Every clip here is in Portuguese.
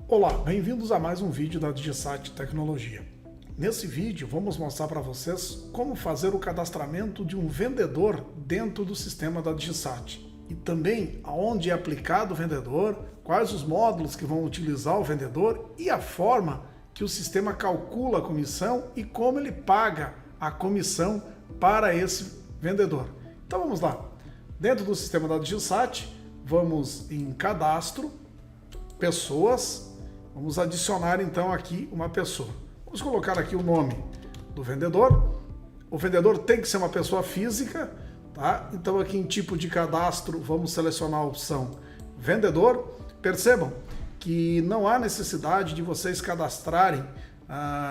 Olá, bem-vindos a mais um vídeo da DigiSite Tecnologia. Nesse vídeo vamos mostrar para vocês como fazer o cadastramento de um vendedor dentro do sistema da DigiSite e também aonde é aplicado o vendedor, quais os módulos que vão utilizar o vendedor e a forma que o sistema calcula a comissão e como ele paga a comissão para esse vendedor. Então vamos lá. Dentro do sistema da DigiSite, vamos em cadastro, pessoas. Vamos adicionar então aqui uma pessoa. Vamos colocar aqui o nome do vendedor. O vendedor tem que ser uma pessoa física, tá? Então aqui em tipo de cadastro vamos selecionar a opção vendedor. Percebam que não há necessidade de vocês cadastrarem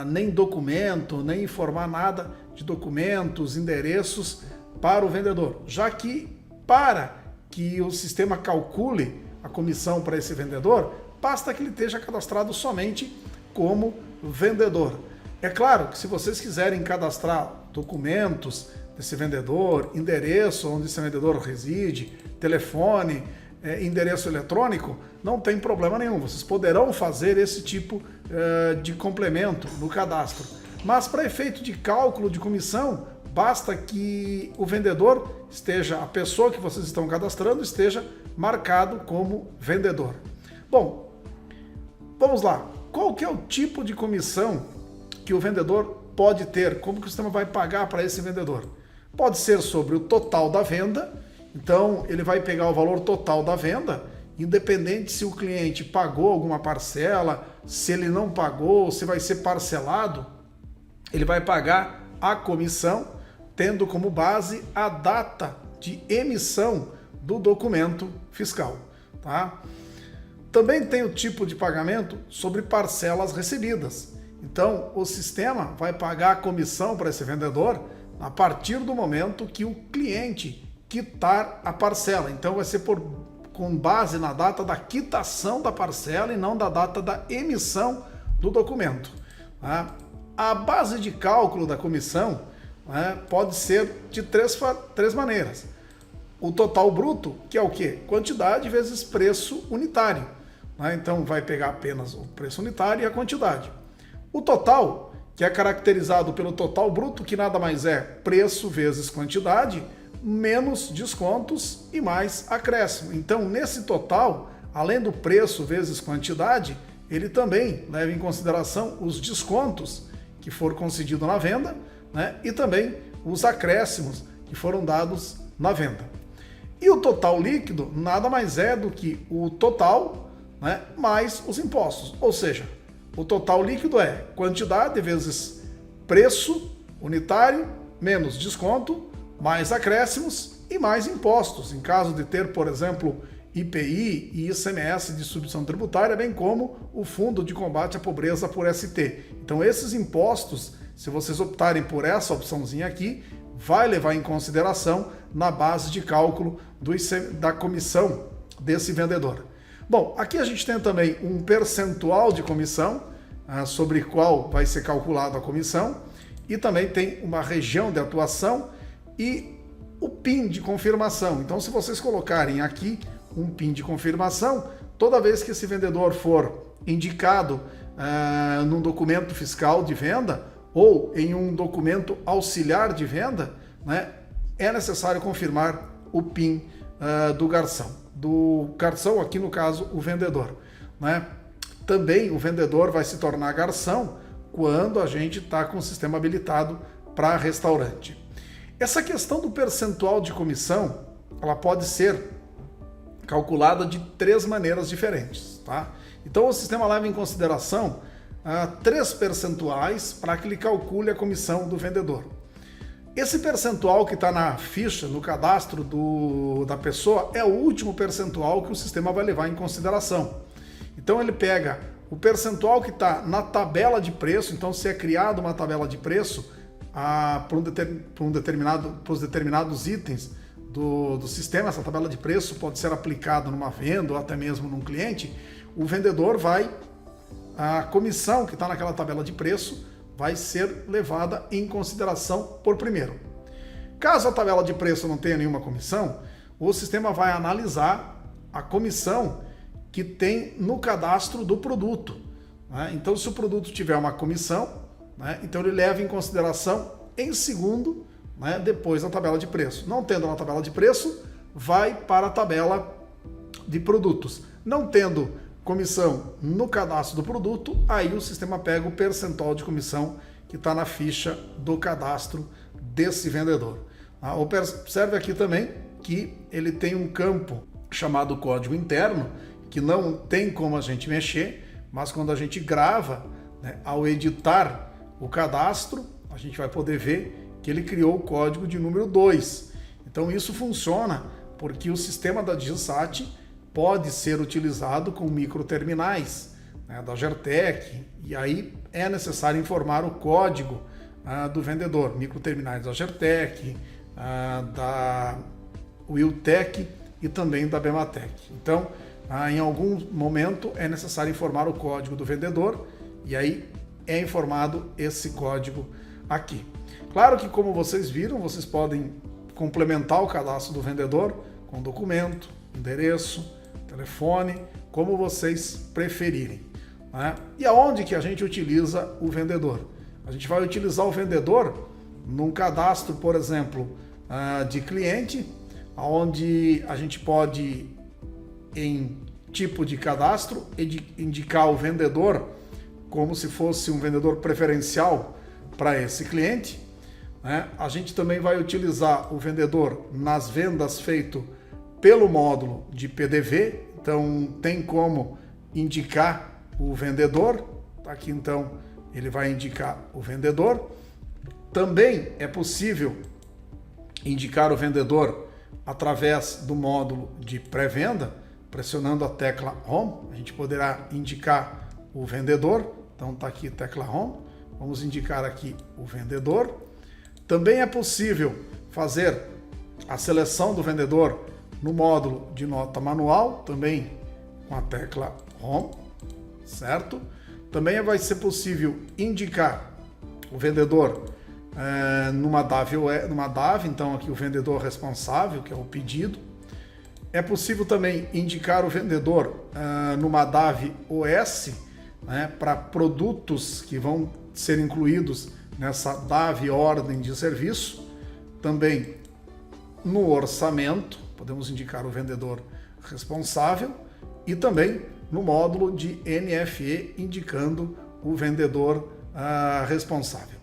nem documento, nem informar nada de documentos, endereços para o vendedor, já que para que o sistema calcule a comissão para esse vendedor, basta que ele esteja cadastrado somente como vendedor. É claro que se vocês quiserem cadastrar documentos desse vendedor, endereço onde esse vendedor reside, telefone, endereço eletrônico, não tem problema nenhum. Vocês poderão fazer esse tipo de complemento no cadastro. Mas para efeito de cálculo de comissão, basta que o vendedor esteja, a pessoa que vocês estão cadastrando esteja marcado como vendedor. Bom, vamos lá. Qual que é o tipo de comissão que o vendedor pode ter? Como que o sistema vai pagar para esse vendedor? Pode ser sobre o total da venda. Então, ele vai pegar o valor total da venda, independente se o cliente pagou alguma parcela, se ele não pagou, se vai ser parcelado, ele vai pagar a comissão, tendo como base a data de emissão do documento fiscal, tá? Também tem o tipo de pagamento sobre parcelas recebidas. Então, o sistema vai pagar a comissão para esse vendedor a partir do momento que o cliente quitar a parcela. Então, vai ser com base na data da quitação da parcela e não da data da emissão do documento. Tá? A base de cálculo da comissão pode ser de três maneiras. O total bruto, que é o quê? Quantidade vezes preço unitário. Então vai pegar apenas o preço unitário e a quantidade. O total, que é caracterizado pelo total bruto, que nada mais é preço vezes quantidade, menos descontos e mais acréscimo. Então nesse total, além do preço vezes quantidade, ele também leva em consideração os descontos que foram concedidos na venda, e também os acréscimos que foram dados na venda. E o total líquido nada mais é do que o total mais os impostos, ou seja, o total líquido é quantidade vezes preço unitário, menos desconto, mais acréscimos e mais impostos, em caso de ter, por exemplo, IPI e ICMS de substituição tributária, bem como o Fundo de Combate à Pobreza por ST. Então esses impostos, se vocês optarem por essa opçãozinha aqui, vai levar em consideração na base de cálculo da comissão desse vendedor. Bom, aqui a gente tem também um percentual de comissão, sobre qual vai ser calculada a comissão, e também tem uma região de atuação e o PIN de confirmação. Então, se vocês colocarem aqui um PIN de confirmação, toda vez que esse vendedor for indicado num documento fiscal de venda ou em um documento auxiliar de venda, é necessário confirmar o PIN do garçom. Do garçom, aqui no caso, o vendedor. Também o vendedor vai se tornar garçom quando a gente está com o sistema habilitado para restaurante. Essa questão do percentual de comissão, ela pode ser calculada de três maneiras diferentes, tá? Então o sistema leva em consideração 3 percentuais para que ele calcule a comissão do vendedor. Esse percentual que está na ficha, no cadastro da pessoa, é o último percentual que o sistema vai levar em consideração. Então ele pega o percentual que está na tabela de preço. Então, se é criada uma tabela de preço para os determinados itens do sistema, essa tabela de preço pode ser aplicada numa venda ou até mesmo num cliente, o vendedor a comissão que está naquela tabela de preço vai ser levada em consideração por primeiro. Caso a tabela de preço não tenha nenhuma comissão, o sistema vai analisar a comissão que tem no cadastro do produto, né? Então, se o produto tiver uma comissão, né, então ele leva em consideração em segundo, né, depois da tabela de preço. Não tendo na tabela de preço, vai para a tabela de produtos. Não tendo comissão no cadastro do produto, aí o sistema pega o percentual de comissão que está na ficha do cadastro desse vendedor. Observe aqui também que ele tem um campo chamado código interno, que não tem como a gente mexer, mas quando a gente grava, né, ao editar o cadastro, a gente vai poder ver que ele criou o código de número 2. Então isso funciona porque o sistema da DigiSat pode ser utilizado com microterminais, né, da Gertec, e aí é necessário informar o código do vendedor, microterminais da Gertec, da Wiltec e também da Bematec. Então, em algum momento é necessário informar o código do vendedor e aí é informado esse código aqui. Claro que, como vocês viram, vocês podem complementar o cadastro do vendedor com documento, endereço, telefone, como vocês preferirem, né? E aonde que a gente utiliza o vendedor? A gente vai utilizar o vendedor num cadastro, por exemplo, de cliente, onde a gente pode, em tipo de cadastro, indicar o vendedor como se fosse um vendedor preferencial para esse cliente, né? A gente também vai utilizar o vendedor nas vendas feito pelo módulo de PDV, então tem como indicar o vendedor, aqui então ele vai indicar o vendedor. Também é possível indicar o vendedor através do módulo de pré-venda, pressionando a tecla Home, a gente poderá indicar o vendedor. Então está aqui a tecla Home, vamos indicar aqui o vendedor. Também é possível fazer a seleção do vendedor no módulo de nota manual, também com a tecla Home, certo? Também vai ser possível indicar o vendedor numa DAV, então aqui o vendedor responsável, que é o pedido. É possível também indicar o vendedor numa DAV OS, né, para produtos que vão ser incluídos nessa DAV ordem de serviço. Também no orçamento, podemos indicar o vendedor responsável e também no módulo de NFE, indicando o vendedor responsável.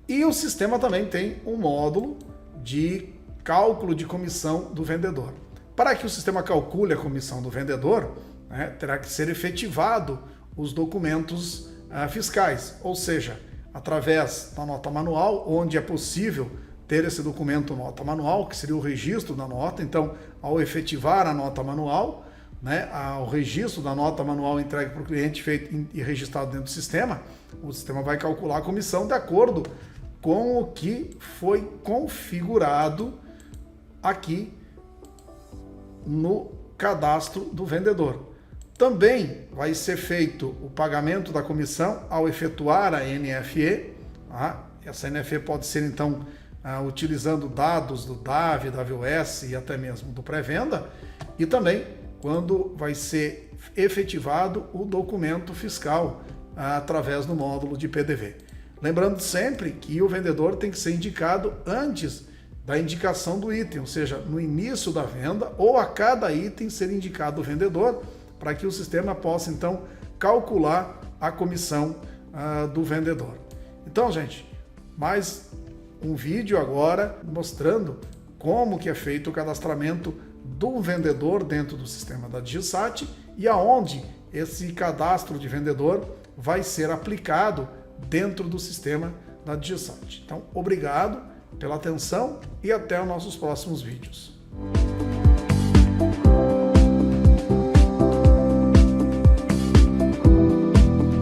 E o sistema também tem um módulo de cálculo de comissão do vendedor. Para que o sistema calcule a comissão do vendedor, né, terá que ser efetivado os documentos fiscais, ou seja, através da nota manual, onde é possível ter esse documento nota manual, que seria o registro da nota. Então, ao efetivar a nota manual, né, o registro da nota manual entregue para o cliente, feito e registrado dentro do sistema, o sistema vai calcular a comissão de acordo com o que foi configurado aqui no cadastro do vendedor. Também vai ser feito o pagamento da comissão ao efetuar a NFE. Essa NFE pode ser então utilizando dados do DAV, da AVOS e até mesmo do pré-venda, e também quando vai ser efetivado o documento fiscal através do módulo de PDV. Lembrando sempre que o vendedor tem que ser indicado antes da indicação do item, ou seja, no início da venda ou a cada item ser indicado o vendedor, para que o sistema possa então calcular a comissão do vendedor. Então, gente, mais um vídeo agora mostrando como que é feito o cadastramento do vendedor dentro do sistema da DigiSat e aonde esse cadastro de vendedor vai ser aplicado dentro do sistema da DigiSat. Então, obrigado pela atenção e até os nossos próximos vídeos.